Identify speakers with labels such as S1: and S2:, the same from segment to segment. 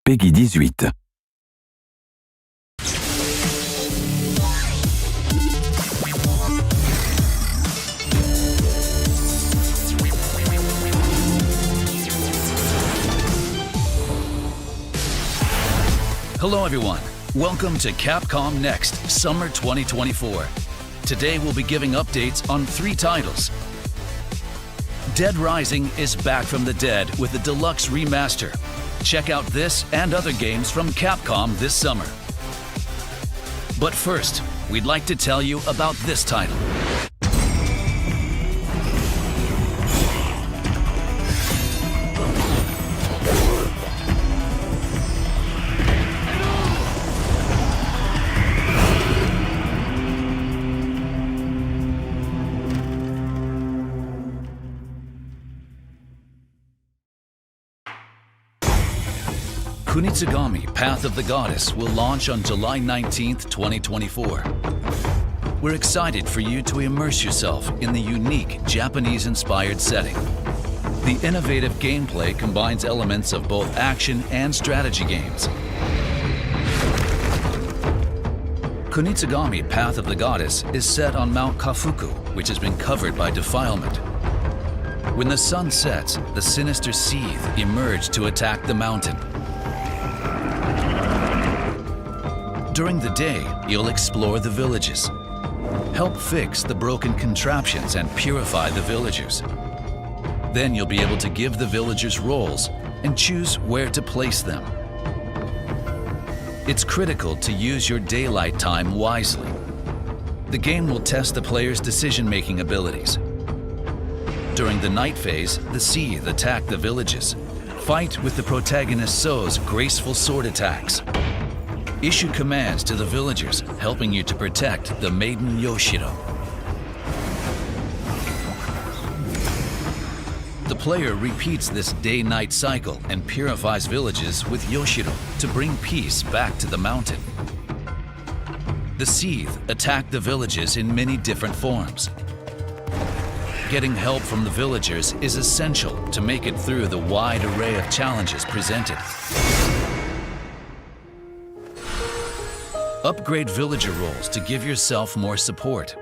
S1: Peggy 18.
S2: Hello everyone, welcome to Capcom Next Summer 2024. Today we'll be giving updates on 3 titles. Dead Rising is back from the dead with a deluxe remaster. Check out this and other games from Capcom this summer. But first, we'd like to tell you about this title. Kunitsu-Gami, Path of the Goddess will launch on July 19th, 2024. We're excited for you to immerse yourself in the unique Japanese-inspired setting. The innovative gameplay combines elements of both action and strategy games. Kunitsu-Gami, Path of the Goddess is set on Mount Kafuku, which has been covered by defilement. When the sun sets, the sinister Seethe emerge to attack the mountain. During the day, you'll explore the villages. Help fix the broken contraptions and purify the villagers. Then you'll be able to give the villagers roles and choose where to place them. It's critical to use your daylight time wisely. The game will test the player's decision-making abilities. During the night phase, the Seethe attack the villages. Fight with the protagonist So's graceful sword attacks. Issue commands to the villagers, helping you to protect the maiden Yoshiro. The player repeats this day-night cycle and purifies villages with Yoshiro to bring peace back to the mountain. The Seethe attack the villages in many different forms. Getting help from the villagers is essential to make it through the wide array of challenges presented. Upgrade villager roles to give yourself more support.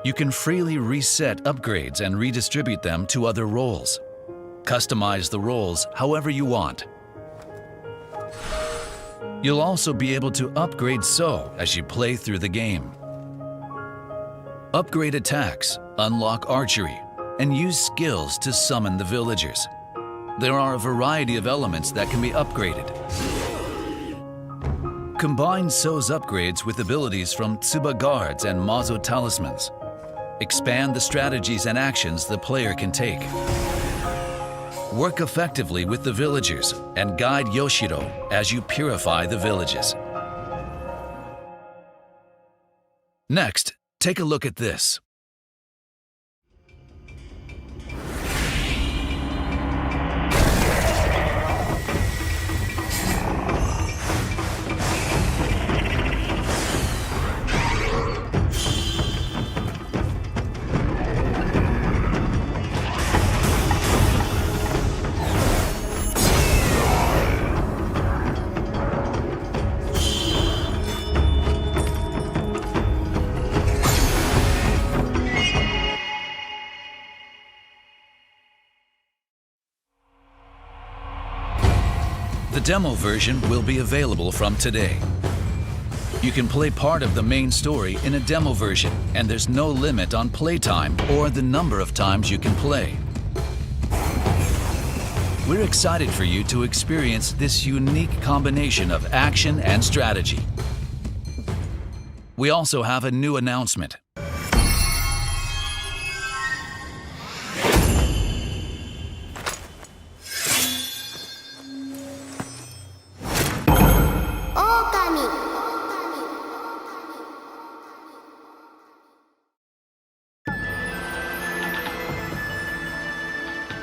S2: You can freely reset upgrades and redistribute them to other roles. Customize the roles however you want. You'll also be able to upgrade So as you play through the game. Upgrade attacks, unlock archery, and use skills to summon the villagers. There are a variety of elements that can be upgraded. Combine So's upgrades with abilities from Tsuba Guards and Mazo Talismans. Expand the strategies and actions the player can take. Work effectively with the villagers and guide Yoshiro as you purify the villages. Next, take a look at this. The demo version will be available from today. You can play part of the main story in a demo version, and there's no limit on playtime or the number of times you can play. We're excited for you to experience this unique combination of action and strategy. We also have a new announcement.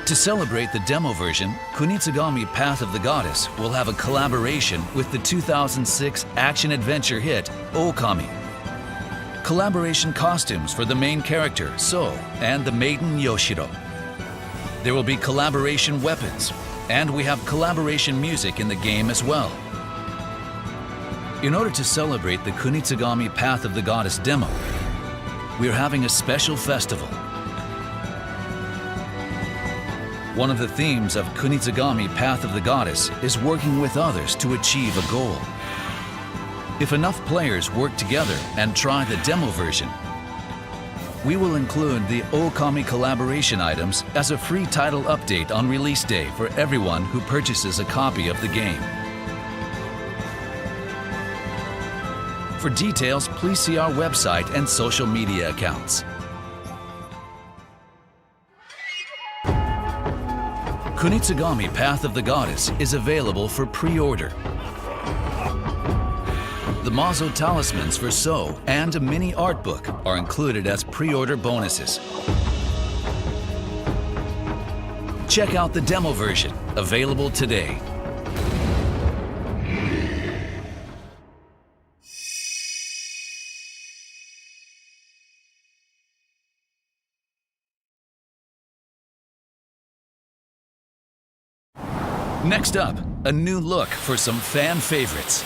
S2: To celebrate the demo version, Kunitsu-Gami Path of the Goddess will have a collaboration with the 2006 action-adventure hit Okami. Collaboration costumes for the main character, So, and the maiden Yoshiro. There will be collaboration weapons, And we have collaboration music in the game as well. In order to celebrate the Kunitsu-Gami Path of the Goddess demo, we are having a special festival. One of the themes of Kunitsu-Gami Path of the Goddess is working with others to achieve a goal. If enough players work together and try the demo version, we will include the Okami collaboration items as a free title update on release day for everyone who purchases a copy of the game. For details, please see our website and social media accounts. Kunitsu-Gami Path of the Goddess is available for pre-order. The Mazo talismans for So and a mini art book are included as pre-order bonuses. Check out the demo version, available today. Next up, a new look for some fan favorites.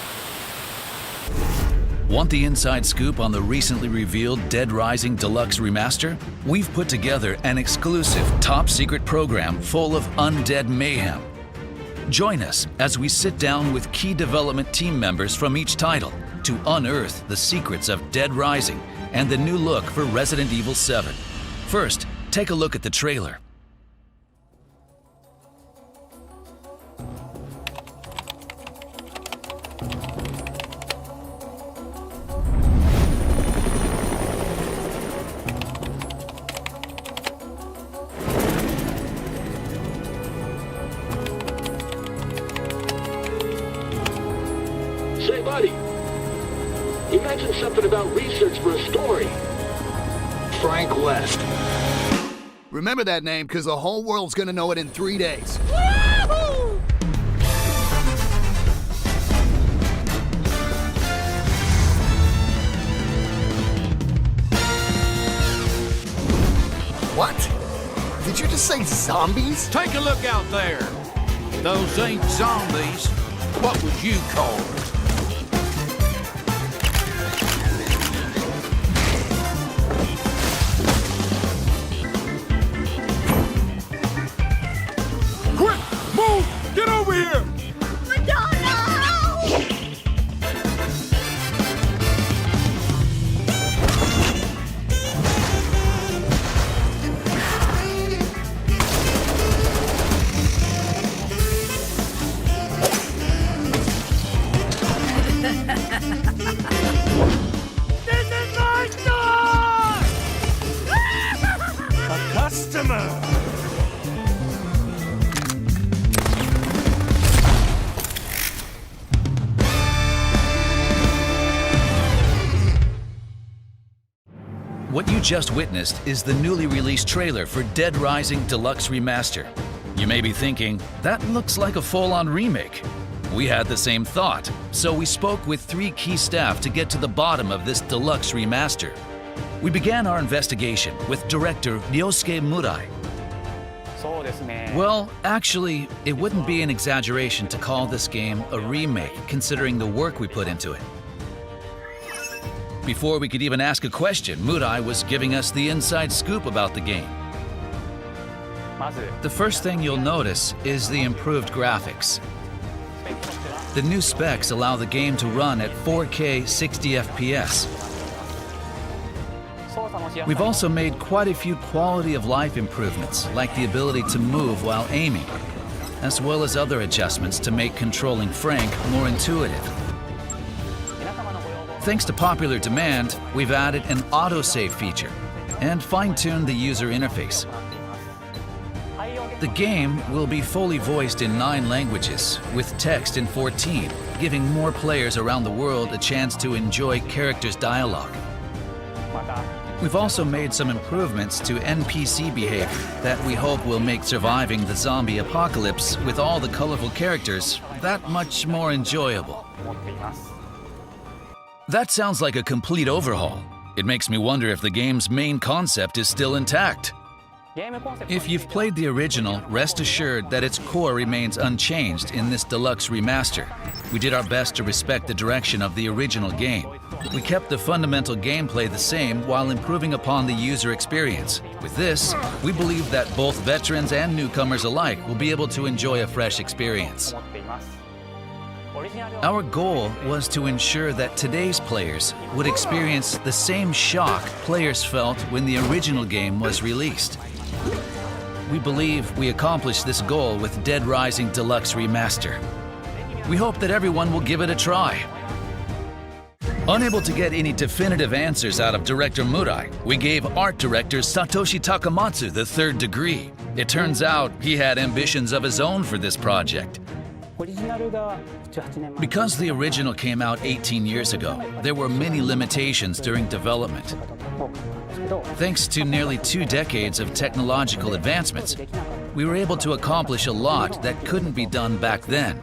S2: Want the inside scoop on the recently revealed Dead Rising Deluxe Remaster? We've put together an exclusive top-secret program full of undead mayhem. Join us as we sit down with key development team members from each title to unearth the secrets of Dead Rising and the new look for Resident Evil 7. First, take a look at the trailer.
S1: Say, buddy, you mentioned something about research for a story. Frank West.
S3: Remember that name, because the whole world's gonna know it in 3 days.
S1: Woo-hoo!
S3: What? Did you just say zombies?
S4: Take a look out there. Those ain't zombies. What would you call them? Quick! Move! Get over here!
S5: This is my store! A customer!
S2: What you just witnessed is the newly released trailer for Dead Rising Deluxe Remaster. You may be thinking, that looks like a full-on remake. We had the same thought, so we spoke with 3 key staff to get to the bottom of this deluxe remaster. We began our investigation with director Ryosuke Murai. Well, actually, it wouldn't be an exaggeration to call this game a remake, considering the work we put into it. Before we could even ask a question, Murai was giving us the inside scoop about the game. The first thing you'll notice is the improved graphics. The new specs allow the game to run at 4K 60 FPS. We've also made quite a few quality of life improvements, like the ability to move while aiming, as well as other adjustments to make controlling Frank more intuitive. Thanks to popular demand, we've added an autosave feature and fine-tuned the user interface. The game will be fully voiced in 9 languages, with text in 14, giving more players around the world a chance to enjoy characters' dialogue. We've also made some improvements to NPC behavior that we hope will make surviving the zombie apocalypse with all the colorful characters that much more enjoyable. That sounds like a complete overhaul. It makes me wonder if the game's main concept is still intact. If you've played the original, rest assured that its core remains unchanged in this deluxe remaster. We did our best to respect the direction of the original game. We kept the fundamental gameplay the same while improving upon the user experience. With this, we believe that both veterans and newcomers alike will be able to enjoy a fresh experience. Our goal was to ensure that today's players would experience the same shock players felt when the original game was released. We believe we accomplished this goal with Dead Rising Deluxe Remaster. We hope that everyone will give it a try. Unable to get any definitive answers out of director Murai, we gave art director Satoshi Takamatsu the third degree. It turns out he had ambitions of his own for this project. Because the original came out 18 years ago, there were many limitations during development. Thanks to nearly 2 decades of technological advancements, we were able to accomplish a lot that couldn't be done back then.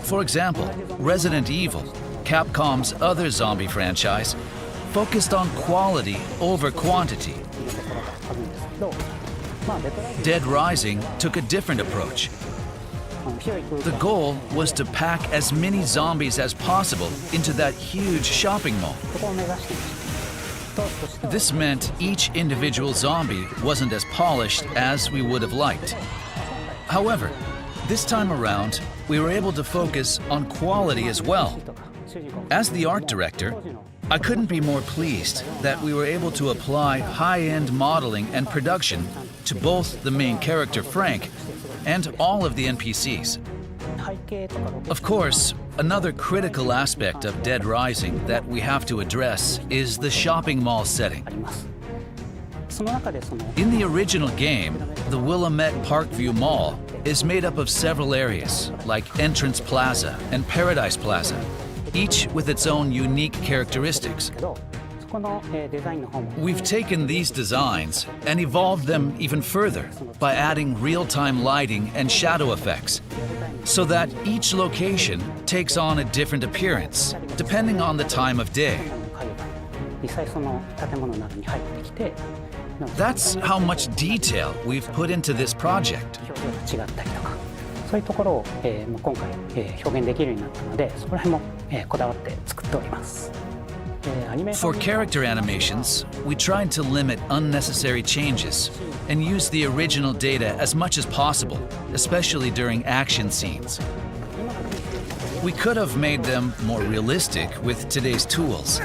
S2: For example, Resident Evil, Capcom's other zombie franchise, focused on quality over quantity. Dead Rising took a different approach. The goal was to pack as many zombies as possible into that huge shopping mall. This meant each individual zombie wasn't as polished as we would have liked. However, this time around, we were able to focus on quality as well. As the art director, I couldn't be more pleased that we were able to apply high-end modeling and production to both the main character Frank and all of the NPCs. Of course, another critical aspect of Dead Rising that we have to address is the shopping mall setting. In the original game, the Willamette Parkview Mall is made up of several areas, like Entrance Plaza and Paradise Plaza, each with its own unique characteristics. We've taken these designs and evolved them even further by adding real-time lighting and shadow effects, so that each location takes on a different appearance, depending on the time of day. That's how much detail we've put into this project. For character animations, we tried to limit unnecessary changes and use the original data as much as possible, especially during action scenes. We could have made them more realistic with today's tools,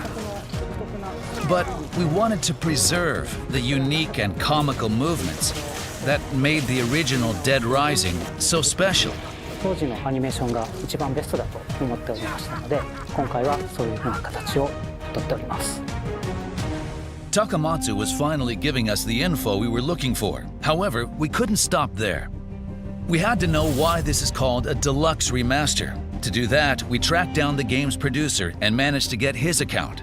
S2: but we wanted to preserve the unique and comical movements that made the original Dead Rising so special. Takamatsu was finally giving us the info we were looking for. However, we couldn't stop there. We had to know why this is called a deluxe remaster. To do that, we tracked down the game's producer and managed to get his account.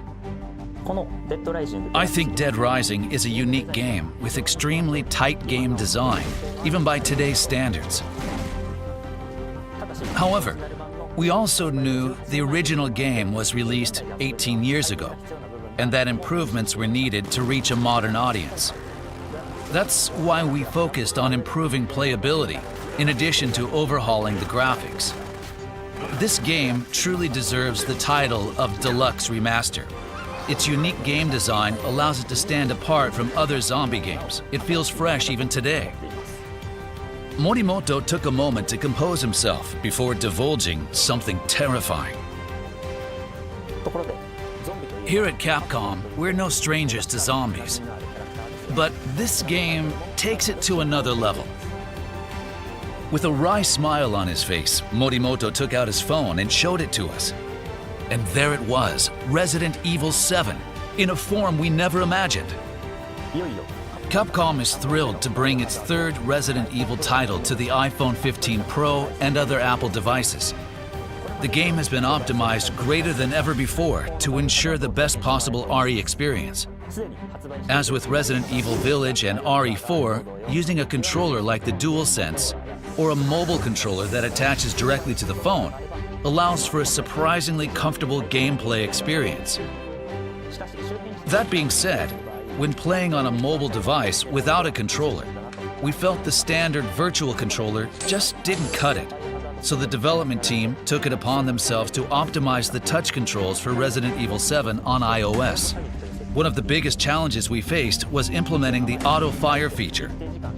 S2: I think Dead Rising is a unique game with extremely tight game design, even by today's standards. However, we also knew the original game was released 18 years ago, and that improvements were needed to reach a modern audience. That's why we focused on improving playability, in addition to overhauling the graphics. This game truly deserves the title of Deluxe Remaster. Its unique game design allows it to stand apart from other zombie games. It feels fresh even today. Morimoto took a moment to compose himself before divulging something terrifying. Here at Capcom, we're no strangers to zombies. But this game takes it to another level. With a wry smile on his face, Morimoto took out his phone and showed it to us. And there it was, Resident Evil 7, in a form we never imagined. Capcom is thrilled to bring its third Resident Evil title to the iPhone 15 Pro and other Apple devices. The game has been optimized greater than ever before to ensure the best possible RE experience. As with Resident Evil Village and RE4, using a controller like the DualSense or a mobile controller that attaches directly to the phone allows for a surprisingly comfortable gameplay experience. That being said, when playing on a mobile device without a controller, we felt the standard virtual controller just didn't cut it. So the development team took it upon themselves to optimize the touch controls for Resident Evil 7 on iOS. One of the biggest challenges we faced was implementing the auto fire feature.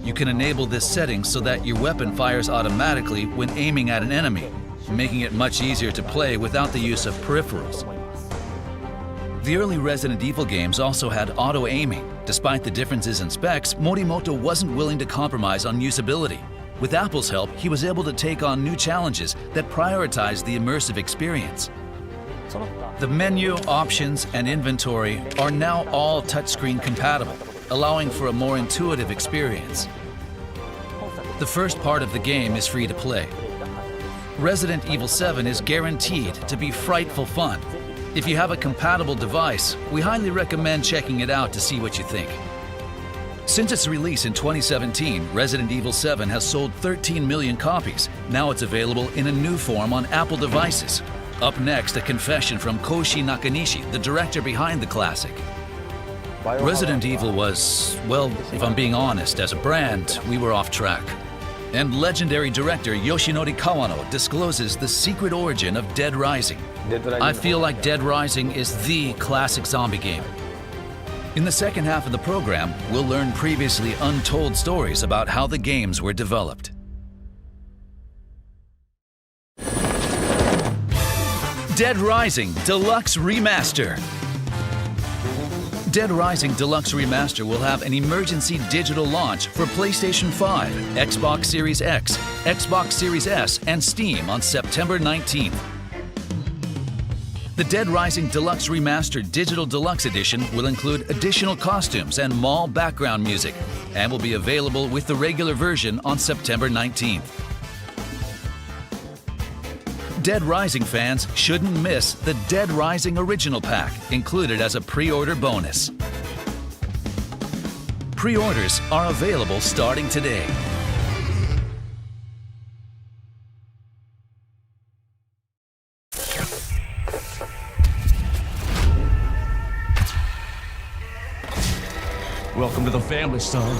S2: You can enable this setting so that your weapon fires automatically when aiming at an enemy, making it much easier to play without the use of peripherals. The early Resident Evil games also had auto-aiming. Despite the differences in specs, Morimoto wasn't willing to compromise on usability. With Apple's help, he was able to take on new challenges that prioritized the immersive experience. The menu, options, and inventory are now all touchscreen compatible, allowing for a more intuitive experience. The first part of the game is free to play. Resident Evil 7 is guaranteed to be frightful fun. If you have a compatible device, we highly recommend checking it out to see what you think. Since its release in 2017, Resident Evil 7 has sold 13 million copies. Now it's available in a new form on Apple devices. Up next, a confession from Koshi Nakanishi, the director behind the classic. Resident Evil was, well, if I'm being honest, as a brand, we were off track. And legendary director Yoshinori Kawano discloses the secret origin of Dead Rising. I feel like Dead Rising is the classic zombie game. In the second half of the program, we'll learn previously untold stories about how the games were developed. Dead Rising Deluxe Remaster. Dead Rising Deluxe Remaster will have an emergency digital launch for PlayStation 5, Xbox Series X, Xbox Series S, and Steam on September 19th. The Dead Rising Deluxe Remaster Digital Deluxe Edition will include additional costumes and mall background music, and will be available with the regular version on September 19th. Dead Rising fans shouldn't miss the Dead Rising Original Pack, included as a pre-order bonus. Pre-orders are available starting today.
S5: Welcome to the family, son.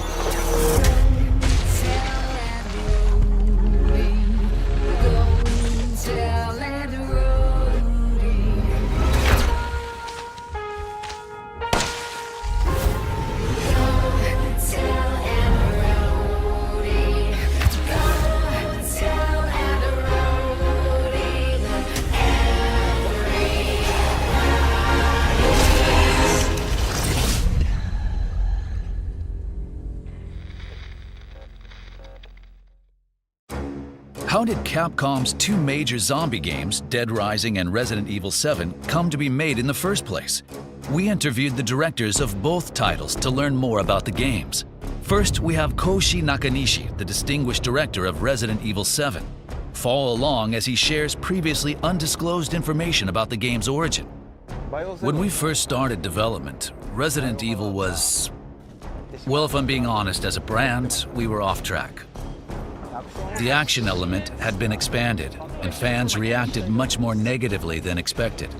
S2: How did Capcom's two major zombie games, Dead Rising and Resident Evil 7, come to be made in the first place? We interviewed the directors of both titles to learn more about the games. First, we have Koshi Nakanishi, the distinguished director of Resident Evil 7. Follow along as he shares previously undisclosed information about the game's origin. When we first started development, Resident Evil was, well, if I'm being honest, as a brand, we were off track. The action element had been expanded, and fans reacted much more negatively than expected.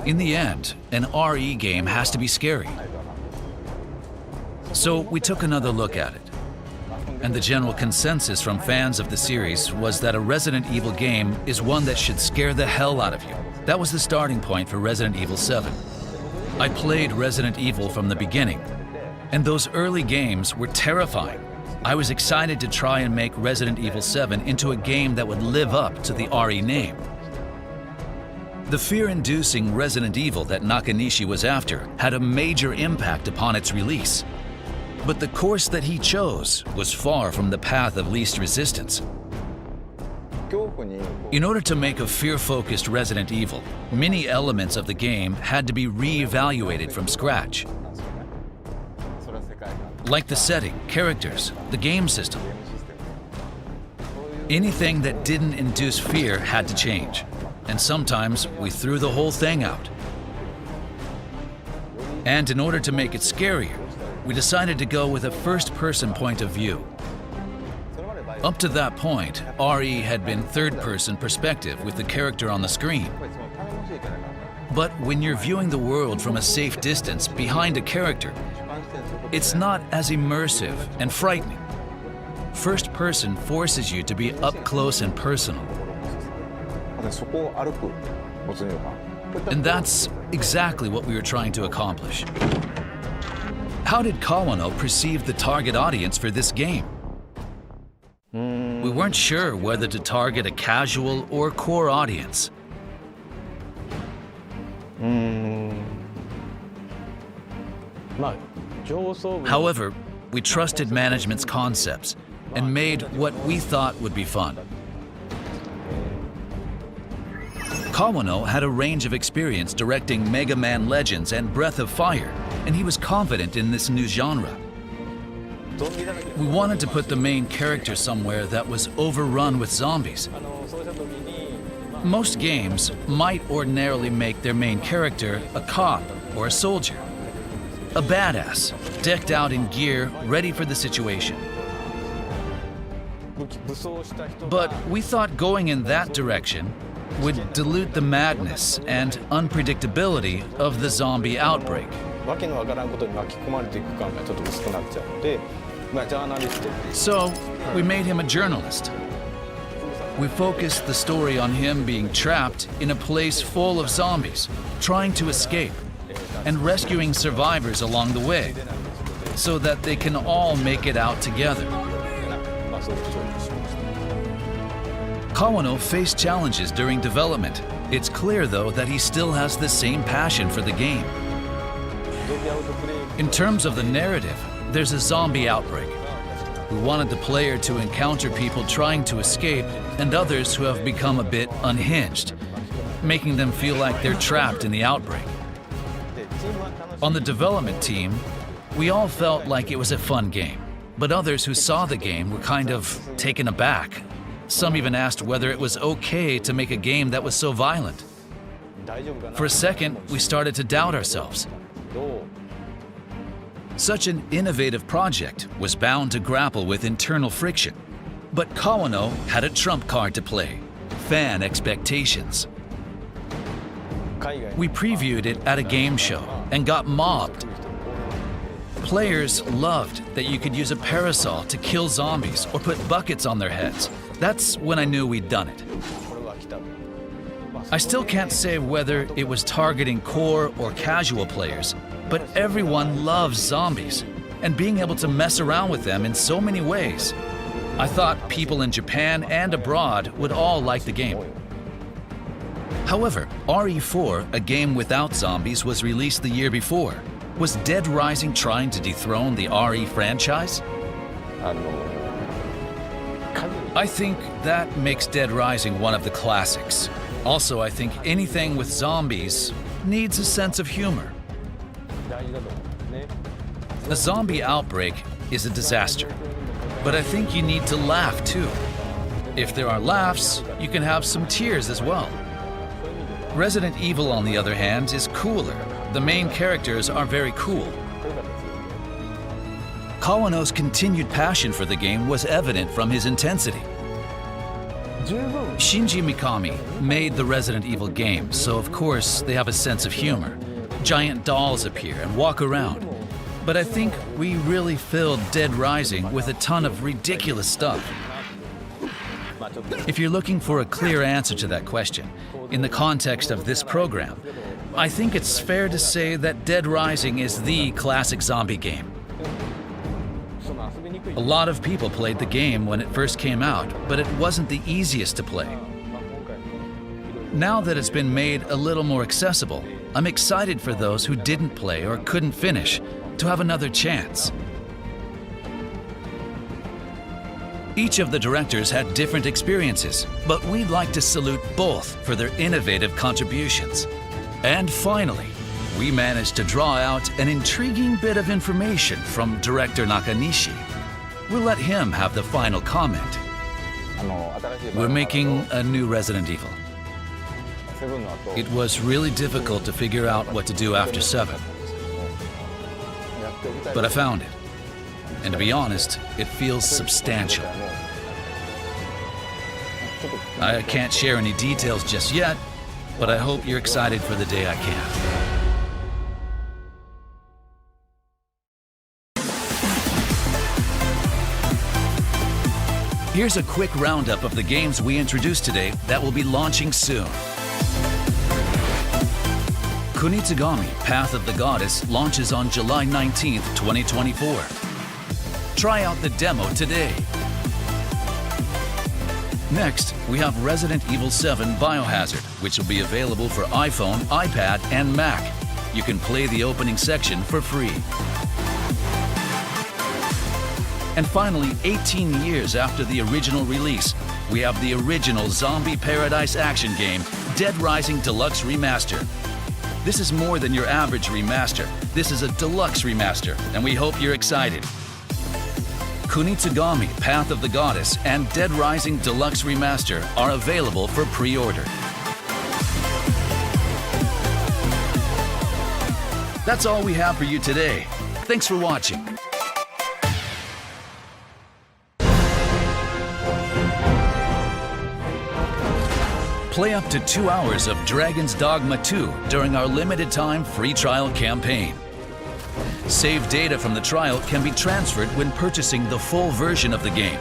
S2: In the end, an RE game has to be scary. So we took another look at it. And the general consensus from fans of the series was that a Resident Evil game is one that should scare the hell out of you. That was the starting point for Resident Evil 7. I played Resident Evil from the beginning, and those early games were terrifying. I was excited to try and make Resident Evil 7 into a game that would live up to the RE name. The fear-inducing Resident Evil that Nakanishi was after had a major impact upon its release. But the course that he chose was far from the path of least resistance. In order to make a fear-focused Resident Evil, many elements of the game had to be re-evaluated from scratch. Like the setting, characters, the game system. Anything that didn't induce fear had to change, and sometimes we threw the whole thing out. And in order to make it scarier, we decided to go with a first-person point of view. Up to that point, RE had been third-person perspective with the character on the screen. But when you're viewing the world from a safe distance behind a character, it's not as immersive and frightening. First person forces you to be up close and personal. And that's exactly what we were trying to accomplish. How did Kawano perceive the target audience for this game? We weren't sure whether to target a casual or core audience. However, we trusted management's concepts and made what we thought would be fun. Kawano had a range of experience directing Mega Man Legends and Breath of Fire, and he was confident in this new genre. We wanted to put the main character somewhere that was overrun with zombies. Most games might ordinarily make their main character a cop or a soldier, a badass, decked out in gear, ready for the situation. But we thought going in that direction would dilute the madness and unpredictability of the zombie outbreak. So, we made him a journalist. We focused the story on him being trapped in a place full of zombies, trying to escape, and rescuing survivors along the way, so that they can all make it out together. Kawano faced challenges during development. It's clear, though, that he still has the same passion for the game. In terms of the narrative, there's a zombie outbreak. We wanted the player to encounter people trying to escape and others who have become a bit unhinged, making them feel like they're trapped in the outbreak. On the development team, we all felt like it was a fun game, but others who saw the game were kind of taken aback. Some even asked whether it was okay to make a game that was so violent. For a second, we started to doubt ourselves. Such an innovative project was bound to grapple with internal friction. But Kawano had a trump card to play: fan expectations. We previewed it at a game show and got mobbed. Players loved that you could use a parasol to kill zombies or put buckets on their heads. That's when I knew we'd done it. I still can't say whether it was targeting core or casual players, but everyone loves zombies, and being able to mess around with them in so many ways. I thought people in Japan and abroad would all like the game. However, RE4, a game without zombies, was released the year before. Was Dead Rising trying to dethrone the RE franchise? I think that makes Dead Rising one of the classics. Also, I think anything with zombies needs a sense of humor. A zombie outbreak is a disaster, but I think you need to laugh too. If there are laughs, you can have some tears as well. Resident Evil, on the other hand, is cooler. The main characters are very cool. Kawano's continued passion for the game was evident from his intensity. Shinji Mikami made the Resident Evil games, so of course they have a sense of humor. Giant dolls appear and walk around. But I think we really filled Dead Rising with a ton of ridiculous stuff. If you're looking for a clear answer to that question, in the context of this program, I think it's fair to say that Dead Rising is the classic zombie game. A lot of people played the game when it first came out, but it wasn't the easiest to play. Now that it's been made a little more accessible, I'm excited for those who didn't play or couldn't finish to have another chance. Each of the directors had different experiences, but we'd like to salute both for their innovative contributions. And finally, we managed to draw out an intriguing bit of information from director Nakanishi. We'll let him have the final comment. We're making a new Resident Evil. It was really difficult to figure out what to do after 7. But I found it. And to be honest, it feels substantial. I can't share any details just yet, but I hope you're excited for the day I can. Here's a quick roundup of the games we introduced today that will be launching soon. Kunitsu-Gami, Path of the Goddess launches on July 19, 2024. Try out the demo today. Next, we have Resident Evil 7 Biohazard, which will be available for iPhone, iPad, and Mac. You can play the opening section for free. And finally, 18 years after the original release, we have the original Zombie Paradise action game, Dead Rising Deluxe Remaster. This is more than your average remaster. This is a deluxe remaster, and we hope you're excited. Kunitsu-Gami, Path of the Goddess, and Dead Rising Deluxe Remaster are available for pre-order. That's all we have for you today. Thanks for watching. Play up to 2 hours of Dragon's Dogma 2 during our limited-time free trial campaign. Saved data from the trial can be transferred when purchasing the full version of the game.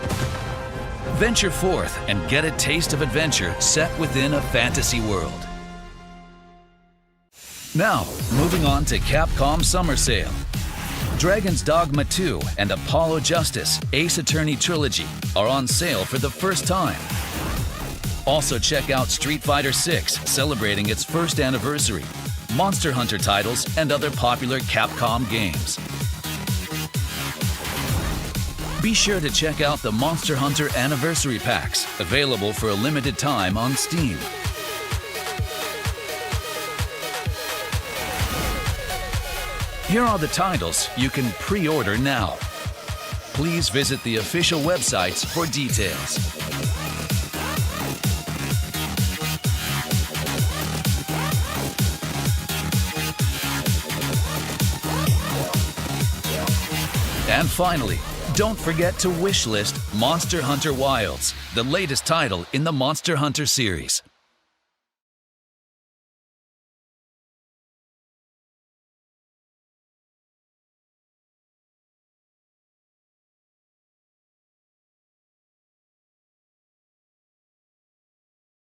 S2: Venture forth and get a taste of adventure set within a fantasy world. Now, moving on to Capcom Summer Sale. Dragon's Dogma 2 and Apollo Justice Ace Attorney Trilogy are on sale for the first time. Also check out Street Fighter 6 celebrating its first anniversary, Monster Hunter titles, and other popular Capcom games. Be sure to check out the Monster Hunter Anniversary Packs, available for a limited time on Steam. Here are the titles you can pre-order now. Please visit the official websites for details. And finally, don't forget to wishlist Monster Hunter Wilds, the latest title in the Monster Hunter series.